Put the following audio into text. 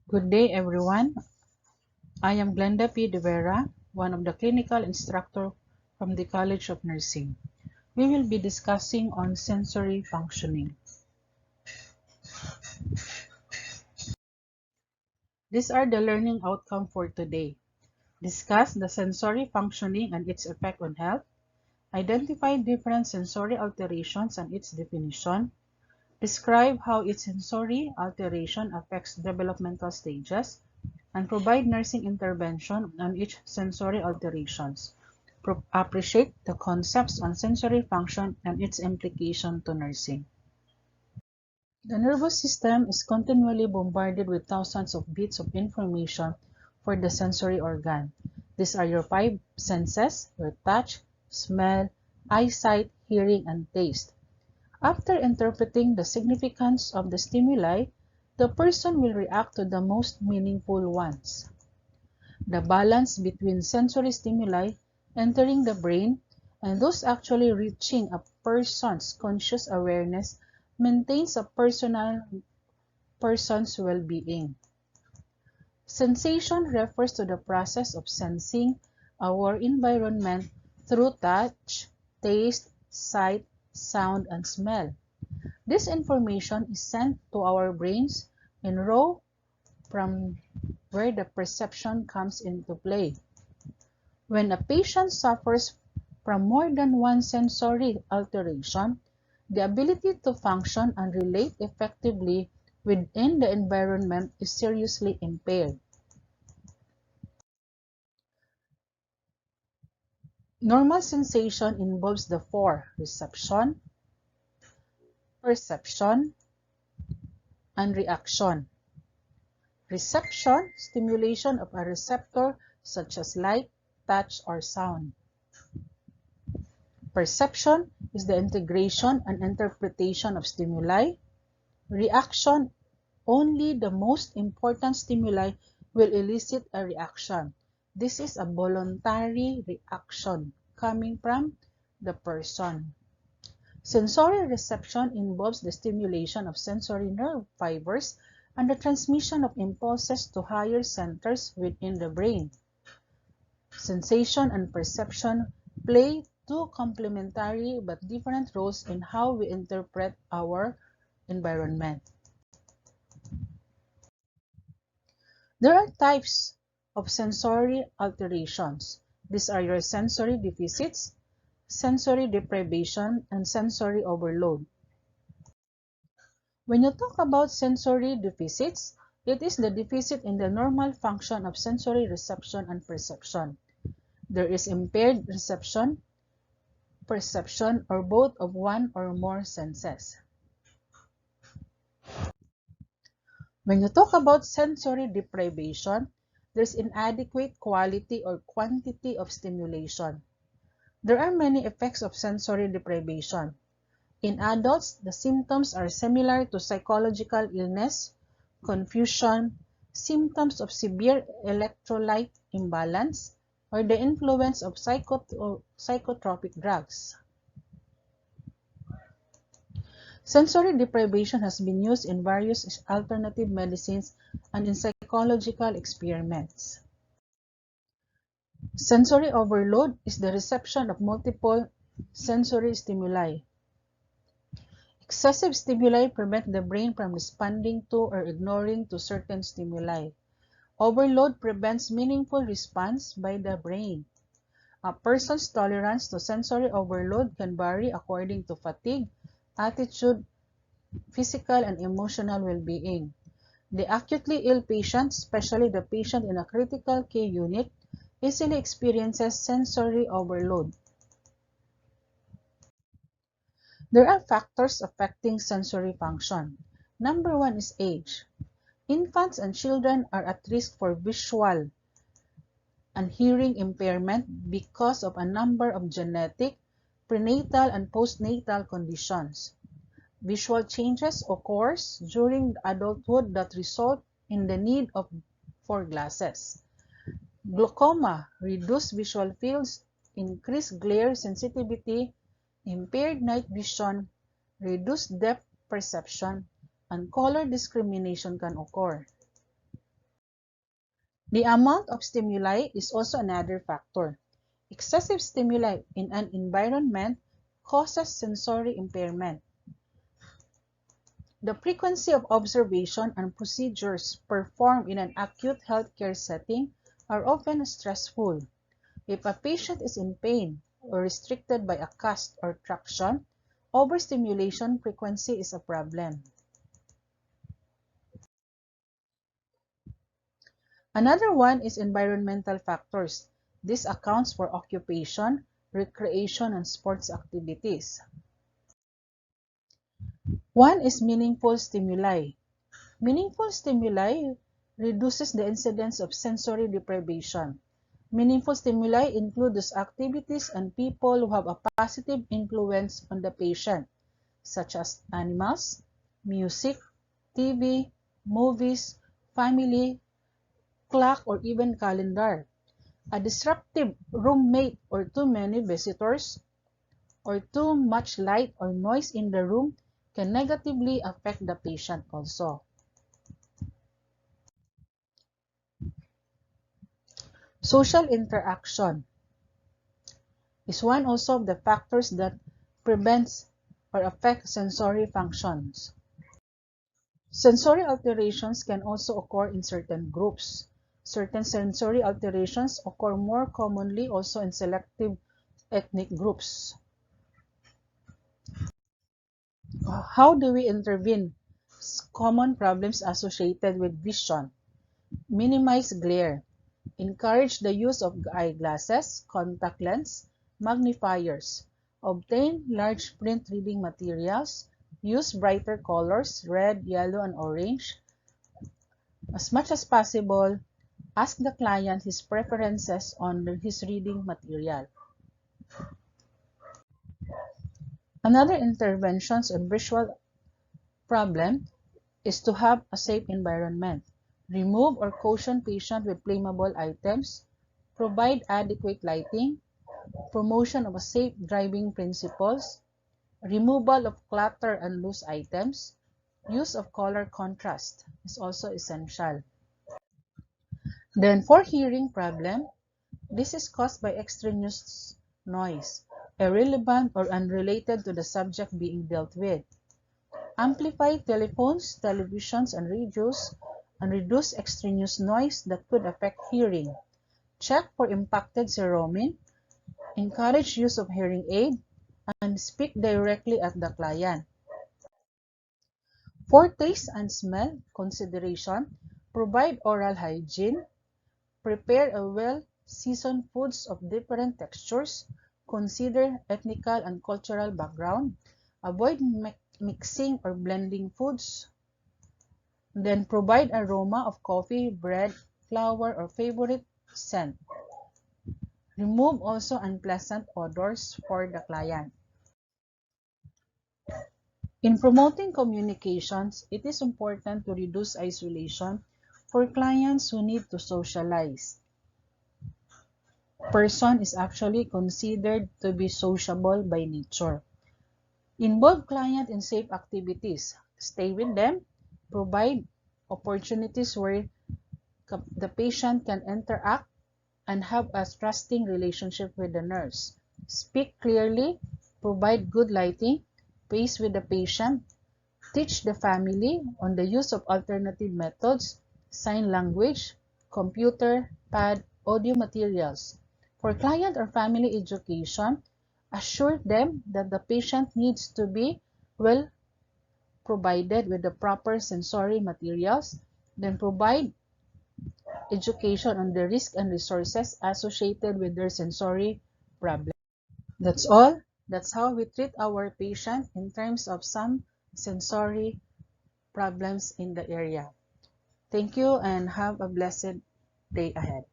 Good day, everyone. I am Glenda P. De Vera, one of the clinical instructor from the College of Nursing. We will be discussing on sensory functioning. These are the learning outcome for today. Discuss the sensory functioning and its effect on health. Identify different sensory alterations and its definition. Describe how its sensory alteration affects developmental stages, and provide nursing intervention on each sensory alterations. Appreciate the concepts on sensory function and its implication to nursing. The nervous system is continually bombarded with thousands of bits of information for the sensory organ. These are your five senses: your touch, smell, eyesight, hearing, and taste. After interpreting the significance of the stimuli, the person will react to the most meaningful ones. The balance between sensory stimuli entering the brain and those actually reaching a person's conscious awareness maintains a person's well-being. Sensation refers to the process of sensing our environment through touch, taste, sight, sound, and smell. This information is sent to our brains in raw from where the perception comes into play. When a patient suffers from more than one sensory alteration, the ability to function and relate effectively within the environment is seriously impaired. Normal sensation involves the four: reception, perception, and reaction. Reception, stimulation of a receptor such as light, touch, or sound. Perception is the integration and interpretation of stimuli. Reaction, only the most important stimuli will elicit a reaction. This is a voluntary reaction coming from the person. Sensory reception involves the stimulation of sensory nerve fibers and the transmission of impulses to higher centers within the brain. Sensation and perception play two complementary but different roles in how we interpret our environment. There are types of sensory alterations. These are your sensory deficits, sensory deprivation, and sensory overload. When you talk about sensory deficits, it is the deficit in the normal function of sensory reception and perception. There is impaired reception, perception, or both of one or more senses. When you talk about sensory deprivation, there's inadequate quality or quantity of stimulation. There are many effects of sensory deprivation. In adults, the symptoms are similar to psychological illness, confusion, symptoms of severe electrolyte imbalance, or the influence of psychotropic drugs. Sensory deprivation has been used in various alternative medicines and in psychological experiments. Sensory overload is the reception of multiple sensory stimuli. Excessive stimuli prevent the brain from responding to or ignoring to certain stimuli. Overload prevents meaningful response by the brain. A person's tolerance to sensory overload can vary according to fatigue, attitude, physical and emotional well-being. The acutely ill patient, especially the patient in a critical care unit, easily experiences sensory overload. There are factors affecting sensory function. Number one is age. Infants and children are at risk for visual and hearing impairment because of a number of genetic, prenatal, and postnatal conditions. Visual changes occur during adulthood that result in the need for glasses. Glaucoma, reduced visual fields, increased glare sensitivity, impaired night vision, reduced depth perception, and color discrimination can occur. The amount of stimuli is also another factor. Excessive stimuli in an environment causes sensory impairment. The frequency of observation and procedures performed in an acute healthcare setting are often stressful. If a patient is in pain or restricted by a cast or traction, overstimulation frequency is a problem. Another one is environmental factors. This accounts for occupation, recreation, and sports activities. One is meaningful stimuli. Meaningful stimuli reduces the incidence of sensory deprivation. Meaningful stimuli include those activities and people who have a positive influence on the patient, such as animals, music, TV, movies, family, clock, or even calendar. A disruptive roommate or too many visitors or too much light or noise in the room can negatively affect the patient also. Social interaction is one also of the factors that prevents or affect sensory functions. Sensory alterations can also occur in certain groups. Certain sensory alterations occur more commonly also in selective ethnic groups. How do we intervene? Common problems associated with vision. Minimize glare. Encourage the use of eyeglasses, contact lens, magnifiers. Obtain large print reading materials. Use brighter colors, red, yellow, and orange. As much as possible, ask the client his preferences on his reading material. Another intervention on visual problem is to have a safe environment. Remove or caution patient with flammable items. Provide adequate lighting. Promotion of a safe driving principles. Removal of clutter and loose items. Use of color contrast is also essential. Then for hearing problem, this is caused by extraneous noise, irrelevant or unrelated to the subject being dealt with. Amplify telephones, televisions, and radios, and reduce extraneous noise that could affect hearing. Check for impacted cerumen. Encourage use of hearing aid, and speak directly at the client. For taste and smell consideration, provide oral hygiene. Prepare a well-seasoned foods of different textures. Consider ethnical and cultural background. Avoid mixing or blending foods. Then provide aroma of coffee, bread, flour, or favorite scent. Remove also unpleasant odors for the client. In promoting communications, it is important to reduce isolation for clients who need to socialize. Person is actually considered to be sociable by nature. Involve client in safe activities. Stay with them. Provide opportunities where the patient can interact and have a trusting relationship with the nurse. Speak clearly. Provide good lighting. Pace with the patient. Teach the family on the use of alternative methods, sign language, computer, pad, audio materials. For client or family education, assure them that the patient needs to be well provided with the proper sensory materials, then provide education on the risk and resources associated with their sensory problem. That's all. That's how we treat our patient in terms of some sensory problems in the area. Thank you and have a blessed day ahead.